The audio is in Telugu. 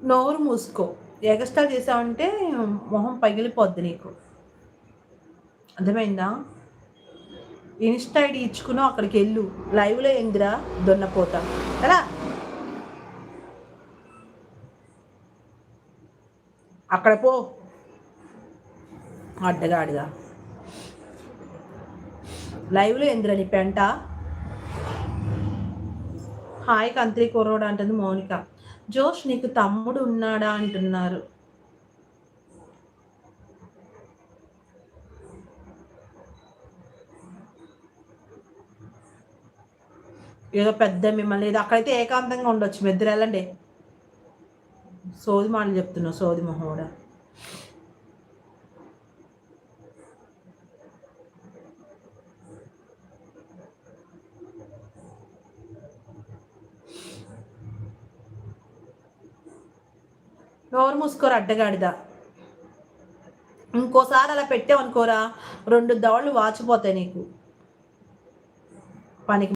నోరు మూసుకో. ఎగస్ట్రా చేసావంటే మొహం పగిలిపోద్ది నీకు. అర్థమైందా? ఇన్‌స్టా ఐడీ ఇచ్చుకున్నావు, అక్కడికెళ్ళు. లైవ్‌లో ఏందిరా దొన్నపోత. ఎలా? అక్కడ పో. అడ్డగాడిగా. లైవ్‌లో ఏందిరా నీ పెంట? హాయ్ కంత్రి కుర్రోడు అంటుంది మౌనిక. జోష్ నీకు తమ్ముడు ఉన్నాడా అంటున్నారు. ఏదో పెద్ద మిమ్మల్ని ఏదో అక్కడైతే ఏకాంతంగా ఉండొచ్చు. మీ ఇద్దరు వెళ్ళండి. సోది మాటలు చెప్తున్నావు, సోది మొహోడా. నోరు మూసుకోరు అడ్డగాడిద. ఇంకోసారి అలా పెట్టావనుకోరా 2 దవళ్ళు వాచిపోతాయి నీకు. పనికి